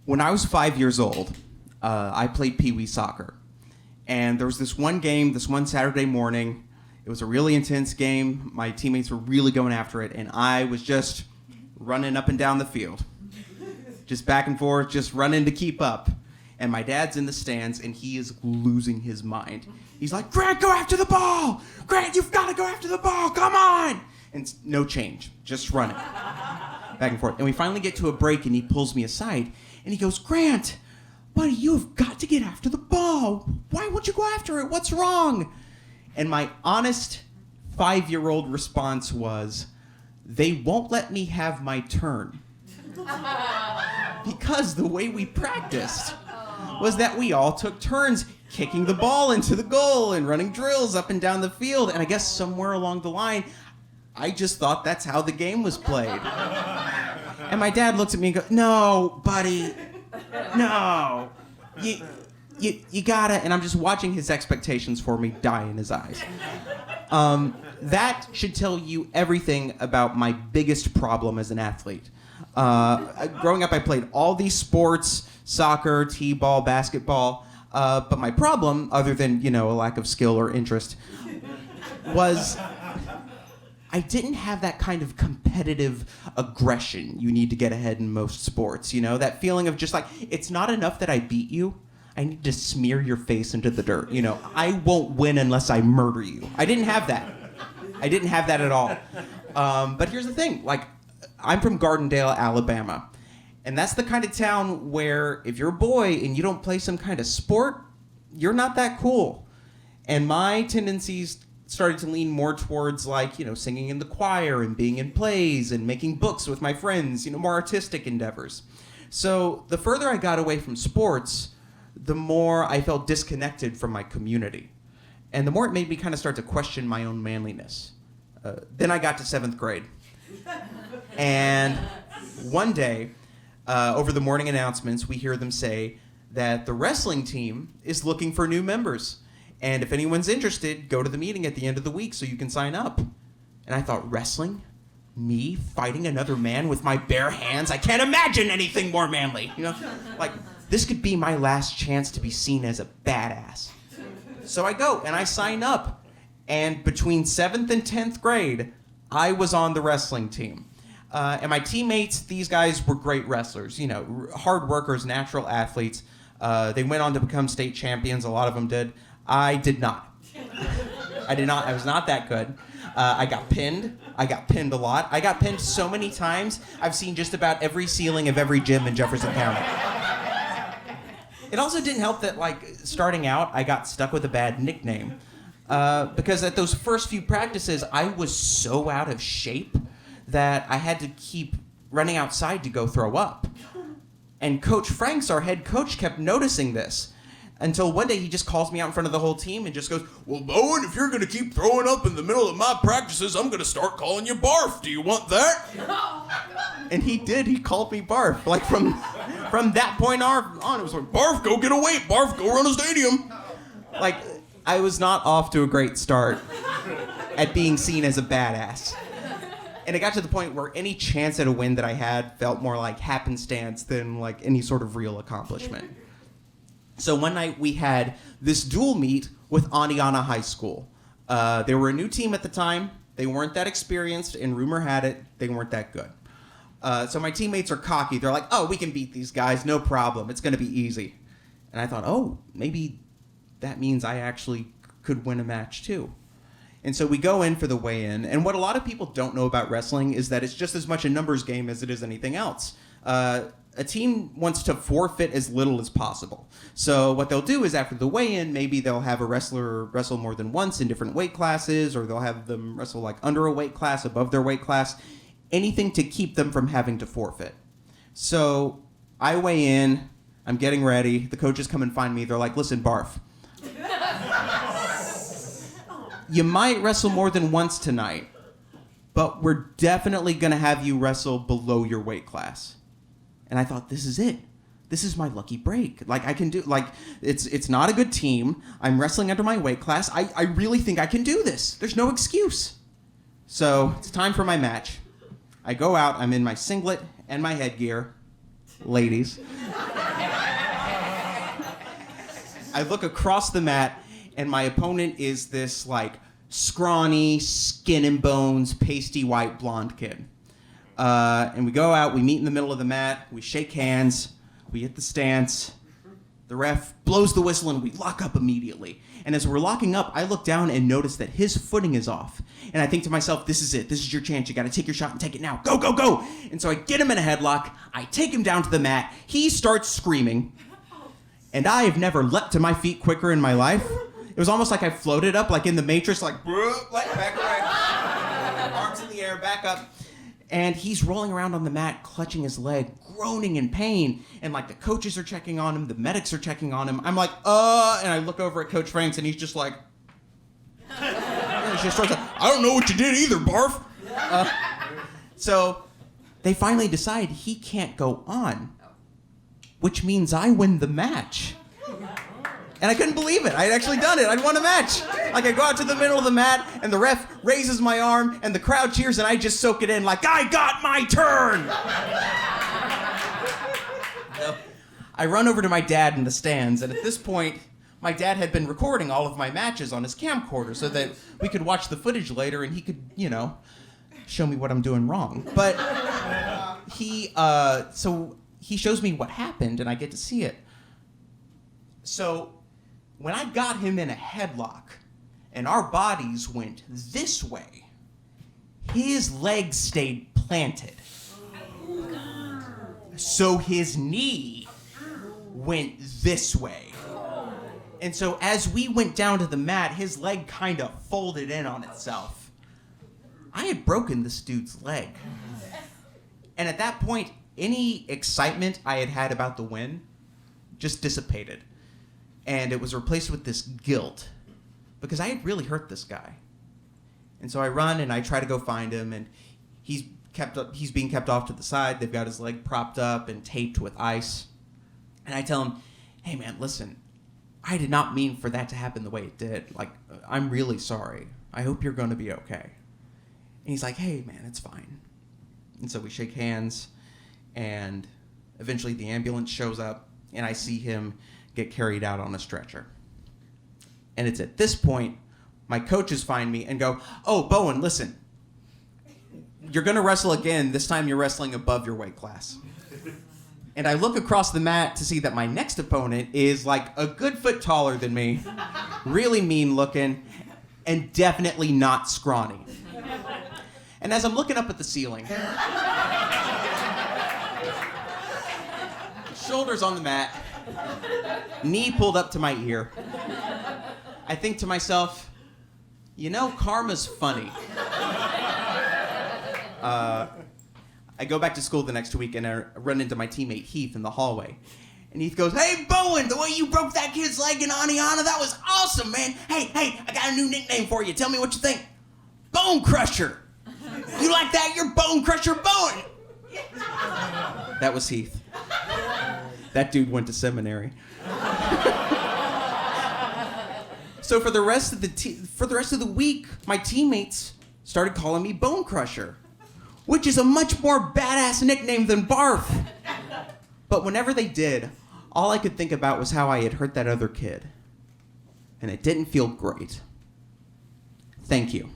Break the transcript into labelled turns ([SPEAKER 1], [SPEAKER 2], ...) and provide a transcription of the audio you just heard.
[SPEAKER 1] When I was 5 years old, I played Pee Wee soccer. And there was this one game, this one Saturday morning. It was a really intense game. My teammates were really going after it, and I was just running up and down the field. Just back and forth, just running to keep up. And my dad's in the stands, and he is losing his mind. He's like, Grant, go after the ball! Grant, you've got to go after the ball! Come on! And no change, just running. Back and forth. And we finally get to a break, and he pulls me aside, and he goes, Grant, buddy, you have got to get after the ball. Why won't you go after it? What's wrong? And my honest 5-year-old response was, they won't let me have my turn. Because the way we practiced was that we all took turns kicking the ball into the goal and running drills up and down the field. And I guess somewhere along the line, I just thought that's how the game was played. And my dad looks at me and goes, no, buddy, no. You gotta, and I'm just watching his expectations for me die in his eyes. That should tell you everything about my biggest problem as an athlete. Growing up, I played all these sports, soccer, t-ball, basketball, but my problem, other than, a lack of skill or interest, was I didn't have that kind of competitive aggression you need to get ahead in most sports, that feeling of just like, it's not enough that I beat you, I need to smear your face into the dirt. I won't win unless I murder you. I didn't have that. I didn't have that at all. But here's the thing, I'm from Gardendale, Alabama. And that's the kind of town where if you're a boy and you don't play some kind of sport, you're not that cool. And my tendencies started to lean more towards singing in the choir and being in plays and making books with my friends, more artistic endeavors. So the further I got away from sports, the more I felt disconnected from my community. And the more it made me kind of start to question my own manliness. Then I got to 7th grade. And one day, over the morning announcements, we hear them say that the wrestling team is looking for new members. And if anyone's interested, go to the meeting at the end of the week so you can sign up. And I thought, wrestling? Me fighting another man with my bare hands? I can't imagine anything more manly. This could be my last chance to be seen as a badass. So I go and I sign up. And between 7th and 10th grade, I was on the wrestling team. And my teammates, these guys were great wrestlers, hard workers, natural athletes. They went on to become state champions. A lot of them did. I did not. I did not. I was not that good. I got pinned. I got pinned a lot. I got pinned so many times, I've seen just about every ceiling of every gym in Jefferson County. It also didn't help that, starting out, I got stuck with a bad nickname. Because at those first few practices, I was so out of shape that I had to keep running outside to go throw up. And Coach Franks, our head coach, kept noticing this. Until one day he just calls me out in front of the whole team and just goes, well, Bowen, if you're going to keep throwing up in the middle of my practices, I'm going to start calling you Barf. Do you want that? And he did. He called me Barf. From that point on, it was like, Barf, go get a weight. Barf, go run a stadium. I was not off to a great start at being seen as a badass. And it got to the point where any chance at a win that I had felt more like happenstance than any sort of real accomplishment. So one night we had this dual meet with Aniana High School. They were a new team at the time. They weren't that experienced, and rumor had it, they weren't that good. So my teammates are cocky. They're like, oh, we can beat these guys, no problem. It's going to be easy. And I thought, oh, maybe that means I actually could win a match too. And so we go in for the weigh-in, and what a lot of people don't know about wrestling is that it's just as much a numbers game as it is anything else. A team wants to forfeit as little as possible. So what they'll do is after the weigh-in, maybe they'll have a wrestler wrestle more than once in different weight classes, or they'll have them wrestle under a weight class, above their weight class, anything to keep them from having to forfeit. So I weigh in, I'm getting ready, the coaches come and find me, they're like, listen, Barf, you might wrestle more than once tonight, but we're definitely going to have you wrestle below your weight class. And I thought, this is it. This is my lucky break. I can do, it's not a good team. I'm wrestling under my weight class. I really think I can do this. There's no excuse. So it's time for my match. I go out. I'm in my singlet and my headgear. Ladies. I look across the mat, and my opponent is this, like, scrawny, skin and bones, pasty white blonde kid. And we go out, we meet in the middle of the mat, we shake hands, we hit the stance, the ref blows the whistle, and we lock up immediately. And as we're locking up, I look down and notice that his footing is off. And I think to myself, this is it. This is your chance. You got to take your shot and take it now. Go, go, go. And so I get him in a headlock. I take him down to the mat. He starts screaming. And I have never leapt to my feet quicker in my life. It was almost like I floated up, like in the Matrix, like back away. Arms in the air, back up. And he's rolling around on the mat, clutching his leg, groaning in pain. And like the coaches are checking on him, the medics are checking on him. I'm like, and I look over at Coach Franks, and he's just like, she starts like, I don't know what you did either, barf. So they finally decide he can't go on, which means I win the match. And I couldn't believe it. I had actually done it. I'd won a match. Like, I go out to the middle of the mat, and the ref raises my arm, and the crowd cheers, and I just soak it in like, I got my turn! So, I run over to my dad in the stands, and at this point, my dad had been recording all of my matches on his camcorder so that we could watch the footage later, and he could, show me what I'm doing wrong. But so he shows me what happened, and I get to see it. So when I got him in a headlock and our bodies went this way, his legs stayed planted. So his knee went this way. And so as we went down to the mat, his leg kind of folded in on itself. I had broken this dude's leg. And at that point, any excitement I had had about the win just dissipated. And it was replaced with this guilt, because I had really hurt this guy. And so I run and I try to go find him, and he's being kept off to the side. They've got his leg propped up and taped with ice. And I tell him, hey man, listen, I did not mean for that to happen the way it did. Like, I'm really sorry. I hope you're going to be okay. And he's like, hey man, it's fine. And so we shake hands, and eventually the ambulance shows up, and I see him get carried out on a stretcher. And it's at this point, my coaches find me and go, oh, Bowen, listen, you're going to wrestle again. This time you're wrestling above your weight class. And I look across the mat to see that my next opponent is like a good foot taller than me, really mean looking, and definitely not scrawny. And as I'm looking up at the ceiling, shoulders on the mat, knee pulled up to my ear, I think to myself, karma's funny. I go back to school the next week, and I run into my teammate Heath in the hallway. And Heath goes, hey, Bowen, the way you broke that kid's leg in Aniana, that was awesome, man. Hey, I got a new nickname for you. Tell me what you think. Bone Crusher. You like that? You're Bone Crusher Bowen. That was Heath. That dude went to seminary. So for the rest of the week, my teammates started calling me Bone Crusher, which is a much more badass nickname than Barf. But whenever they did, all I could think about was how I had hurt that other kid. And it didn't feel great. Thank you.